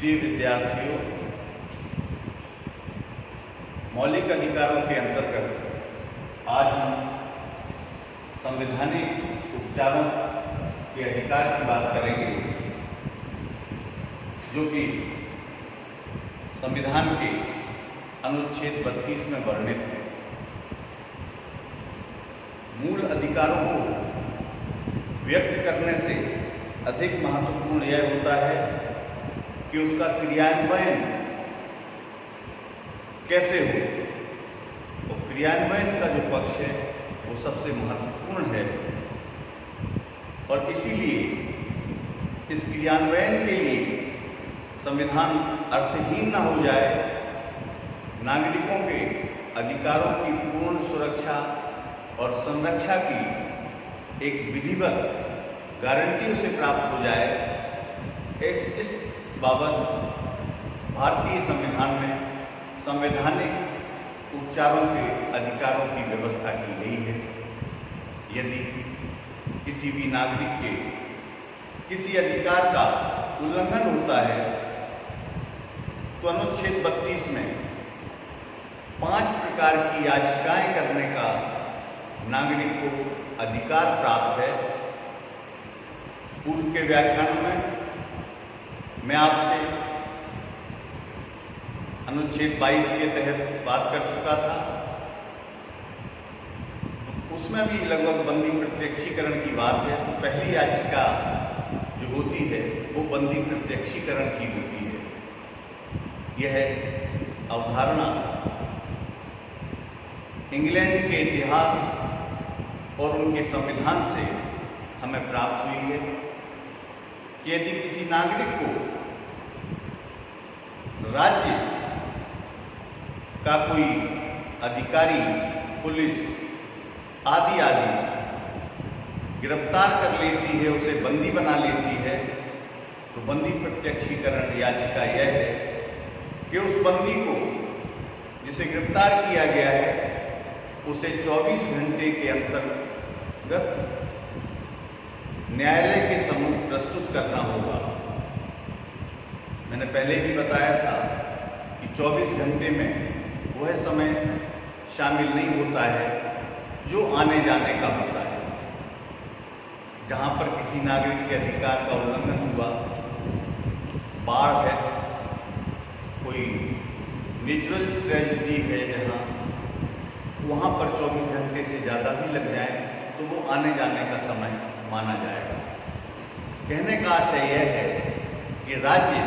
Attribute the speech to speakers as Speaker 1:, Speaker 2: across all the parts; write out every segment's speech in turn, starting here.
Speaker 1: प्रिय विद्यार्थियों, मौलिक अधिकारों के अंतर्गत आज हम संवैधानिक उपचारों के अधिकार की बात करेंगे, जो कि संविधान के अनुच्छेद 32 में वर्णित है। मूल अधिकारों को व्यक्त करने से अधिक महत्वपूर्ण यह होता है कि उसका क्रियान्वयन कैसे हो। तो क्रियान्वयन का जो पक्ष है वो सबसे महत्वपूर्ण है, और इसीलिए इस क्रियान्वयन के लिए संविधान अर्थहीन न हो जाए, नागरिकों के अधिकारों की पूर्ण सुरक्षा और संरक्षा की एक विधिवत गारंटी उसे प्राप्त हो जाए, इस बाबत भारतीय संविधान में संवैधानिक उपचारों के अधिकारों की व्यवस्था की गई है। यदि किसी भी नागरिक के किसी अधिकार का उल्लंघन होता है तो अनुच्छेद 32 में 5 प्रकार की याचिकाएं करने का नागरिक को अधिकार प्राप्त है। पूर्व के व्याख्यान में मैं आपसे अनुच्छेद 22 के तहत बात कर चुका था। उसमें भी लगभग बंदी प्रत्यक्षीकरण की बात है। तो पहली याचिका जो होती है वो बंदी प्रत्यक्षीकरण की होती है। यह अवधारणा इंग्लैंड के इतिहास और उनके संविधान से हमें प्राप्त हुई है कि यदि किसी नागरिक को राज्य का कोई अधिकारी, पुलिस आदि गिरफ्तार कर लेती है, उसे बंदी बना लेती है, तो बंदी प्रत्यक्षीकरण याचिका यह है कि उस बंदी को जिसे गिरफ्तार किया गया है उसे 24 घंटे के अंतर्गत न्यायालय के सम्मुख प्रस्तुत करना होगा। मैंने पहले भी बताया था कि 24 घंटे में वह समय शामिल नहीं होता है जो आने जाने का होता है। जहाँ पर किसी नागरिक के अधिकार का उल्लंघन हुआ, बाढ़ है, कोई नेचुरल ट्रेजेडी है, जहाँ वहाँ पर 24 घंटे से ज़्यादा भी लग जाए तो वो आने जाने का समय माना जाएगा। कहने का आशय यह है कि राज्य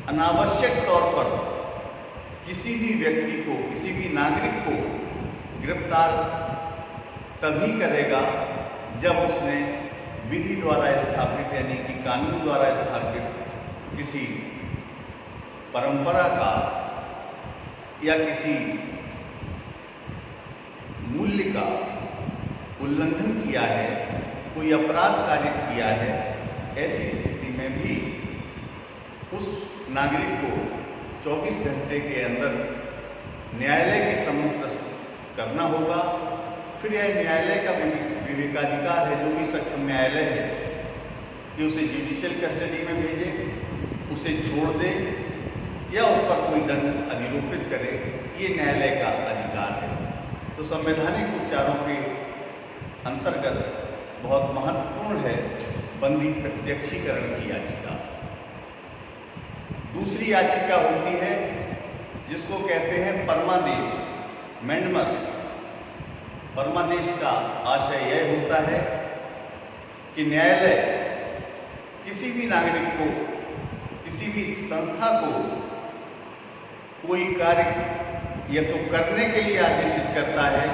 Speaker 1: अनावश्यक तौर पर किसी भी व्यक्ति को, किसी भी नागरिक को गिरफ्तार तभी करेगा जब उसने विधि द्वारा स्थापित, यानी कि कानून द्वारा स्थापित किसी परंपरा का या किसी मूल्य का उल्लंघन किया है, कोई अपराध कारित किया है। ऐसी स्थिति में भी उस नागरिक को 24 घंटे के अंदर न्यायालय के सम्मुख प्रस्तुत करना होगा। फिर यह न्यायालय का विवेकाधिकार है, जो भी सक्षम न्यायालय है, कि उसे जुडिशियल कस्टडी में भेजे, उसे छोड़ दे या उस पर कोई दंड अधिरोपित करे। ये न्यायालय का अधिकार है। तो संवैधानिक उपचारों के अंतर्गत बहुत महत्वपूर्ण है बंदी प्रत्यक्षीकरण की याचिका। दूसरी याचिका होती है जिसको कहते हैं परमादेश, मैंडमस। परमादेश का आशय यह होता है कि न्यायालय किसी भी नागरिक को, किसी भी संस्था को कोई कार्य या तो करने के लिए आदेशित करता है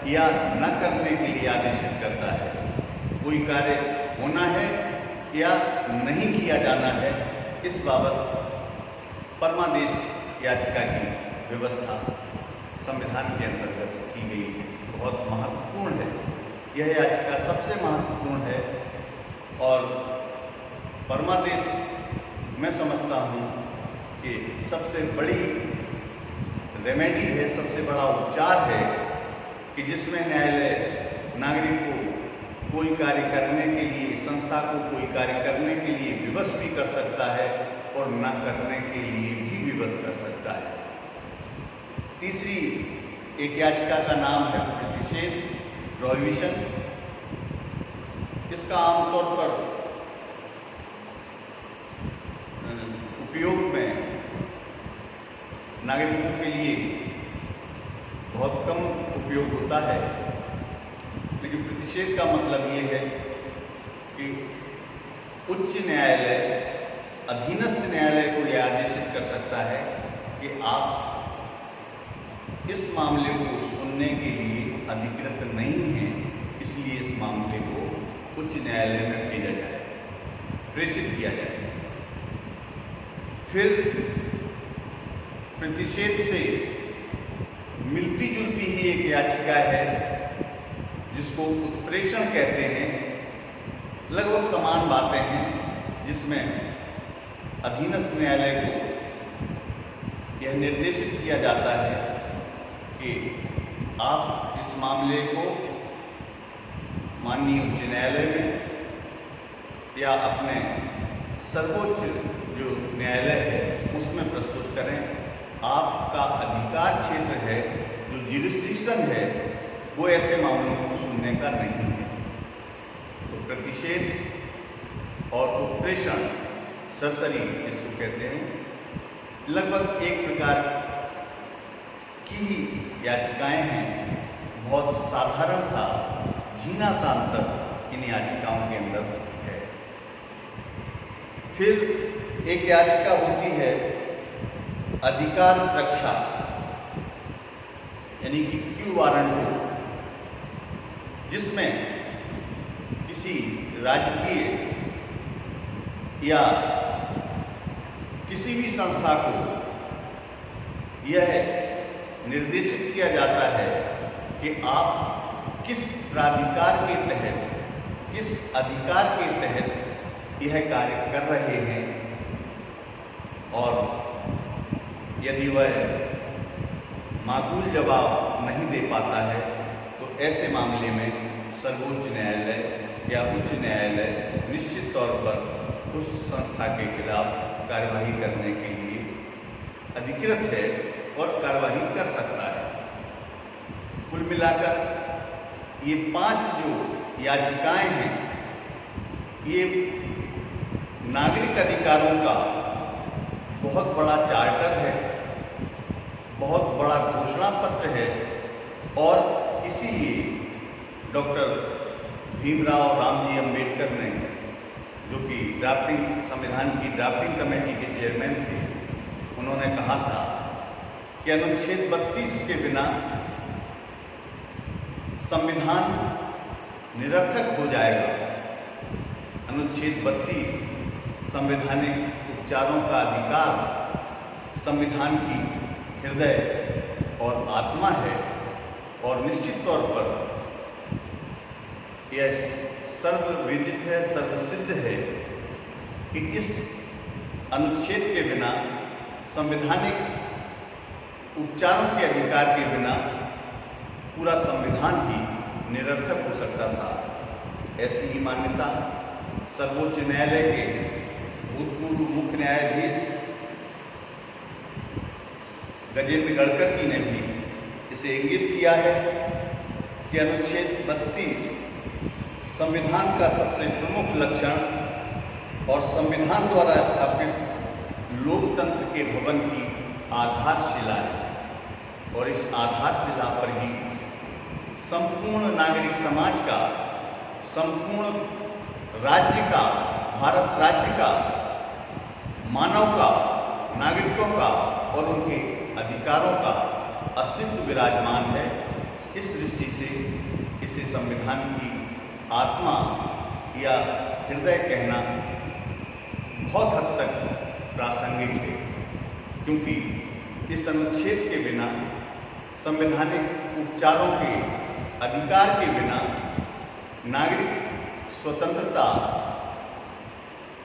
Speaker 1: या न करने के लिए आदेशित करता है। कोई कार्य होना है या नहीं किया जाना है, इस बाबत परमादेश याचिका की व्यवस्था संविधान के अंतर्गत की गई है। बहुत महत्वपूर्ण है। यह याचिका सबसे महत्वपूर्ण है, और परमादेश मैं समझता हूँ कि सबसे बड़ी रेमेडी है, सबसे बड़ा उपचार है कि जिसमें न्यायालय नागरिक को कोई कार्य करने के लिए, संस्था को कोई कार्य करने के लिए विवश भी कर सकता है और न करने के लिए भी विवश कर सकता है। तीसरी एक याचिका का नाम है प्रतिषेध, प्रोहिबिशन। इसका आमतौर पर उपयोग में नागरिकों के लिए बहुत कम उपयोग होता है, लेकिन प्रतिषेध का मतलब ये है कि उच्च न्यायालय अधीनस्थ न्यायालय को यह आदेशित कर सकता है कि आप इस मामले को सुनने के लिए अधिकृत नहीं हैं, इसलिए इस मामले को उच्च न्यायालय में भेजा जाए, प्रेषित किया जाए। फिर प्रतिषेध से मिलती जुलती ही एक याचिका है जिसको उत्प्रेषण कहते हैं। लगभग समान बातें हैं, जिसमें अधीनस्थ न्यायालय को यह निर्देशित किया जाता है कि आप इस मामले को माननीय उच्च न्यायालय में या अपने सर्वोच्च जो न्यायालय है उसमें प्रस्तुत करें। आपका अधिकार क्षेत्र है, जो ज्यूरिसडिक्शन है, वो ऐसे मामलों को सुनने का नहीं है। तो प्रतिषेध और उत्प्रेषण सरसरी इसको कहते हैं। लगभग एक प्रकार की याचिकाएं हैं, बहुत साधारण सा झीना सा अंतर इन याचिकाओं के अंदर है। फिर एक याचिका होती है अधिकार रक्षा, यानी कि क्यू वारंटो, जिसमें किसी राजकीय या किसी भी संस्था को यह निर्देशित किया जाता है कि आप किस प्राधिकार के तहत, किस अधिकार के तहत यह कार्य कर रहे हैं, और यदि वह माकूल जवाब नहीं दे पाता है तो ऐसे मामले में सर्वोच्च न्यायालय या उच्च न्यायालय निश्चित तौर पर उस संस्था के खिलाफ कार्यवाही करने के लिए अधिकृत है और कार्यवाही कर सकता है। कुल मिलाकर ये 5 जो याचिकाएं हैं, ये नागरिक अधिकारों का बहुत बड़ा चार्टर है, बहुत बड़ा घोषणा पत्र है, और इसीलिए डॉक्टर भीमराव रामजी अंबेडकर ने, जो कि संविधान की ड्राफ्टिंग कमेटी के चेयरमैन थे, उन्होंने कहा था कि अनुच्छेद 32 के बिना संविधान निरर्थक हो जाएगा। अनुच्छेद 32 संवैधानिक उपचारों का अधिकार संविधान की हृदय और आत्मा है, और निश्चित तौर पर यह सर्वविदित है, सर्वसिद्ध है कि इस अनुच्छेद के बिना, संवैधानिक उपचारों के अधिकार के बिना पूरा संविधान ही निरर्थक हो सकता था। ऐसी ही मान्यता सर्वोच्च न्यायालय के भूतपूर्व मुख्य न्यायाधीश गजेंद्र गढ़कर जी ने भी इसे इंगित किया है कि अनुच्छेद 32 संविधान का सबसे प्रमुख लक्षण और संविधान द्वारा स्थापित लोकतंत्र के भवन की आधारशिला है, और इस आधारशिला पर ही संपूर्ण नागरिक समाज का, संपूर्ण राज्य का, भारत राज्य का, मानव का, नागरिकों का और उनके अधिकारों का अस्तित्व विराजमान है। इस दृष्टि से इसे संविधान की आत्मा या हृदय कहना बहुत हद तक प्रासंगिक है, क्योंकि इस अनुच्छेद के बिना, संवैधानिक उपचारों के अधिकार के बिना नागरिक स्वतंत्रता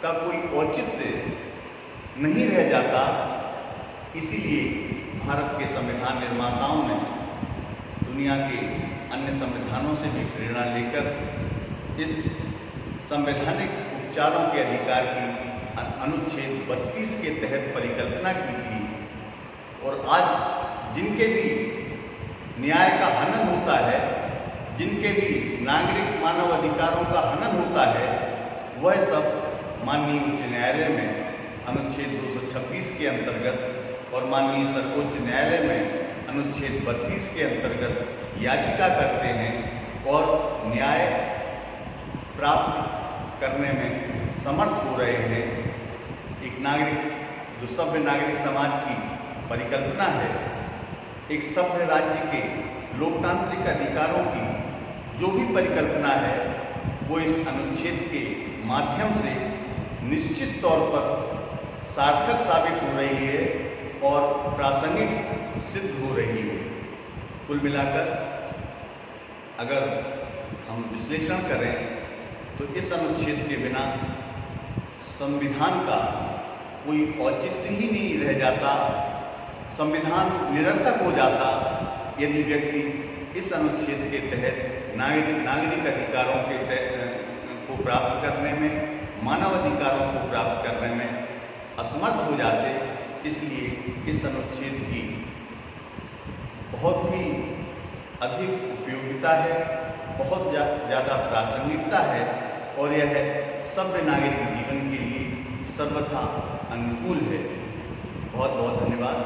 Speaker 1: का कोई औचित्य नहीं रह जाता। इसीलिए भारत के संविधान निर्माताओं ने दुनिया के अन्य संविधानों से भी प्रेरणा लेकर इस संवैधानिक उपचारों के अधिकार की अनुच्छेद 32 के तहत परिकल्पना की थी। और आज जिनके भी न्याय का हनन होता है, जिनके भी नागरिक मानव अधिकारों का हनन होता है, वह सब माननीय उच्च न्यायालय में अनुच्छेद 226 के अंतर्गत और माननीय सर्वोच्च न्यायालय में अनुच्छेद 32 के अंतर्गत याचिका करते हैं और न्याय प्राप्त करने में समर्थ हो रहे हैं। एक नागरिक, जो सभ्य नागरिक समाज की परिकल्पना है, एक सभ्य राज्य के लोकतांत्रिक अधिकारों की जो भी परिकल्पना है, वो इस अनुच्छेद के माध्यम से निश्चित तौर पर सार्थक साबित हो रही है और प्रासंगिक सिद्ध हो रही है। कुल मिलाकर अगर हम विश्लेषण करें तो इस अनुच्छेद के बिना संविधान का कोई औचित्य ही नहीं रह जाता, संविधान निरर्थक हो जाता यदि व्यक्ति इस अनुच्छेद के तहत नागरिक अधिकारों को प्राप्त करने में, मानव अधिकारों को प्राप्त करने में असमर्थ हो जाते। इसलिए इस अनुच्छेद की बहुत ही अधिक उपयोगिता है, बहुत ज़्यादा प्रासंगिकता है और यह सभ्य नागरिक जीवन के लिए सर्वथा अनुकूल है। बहुत बहुत धन्यवाद।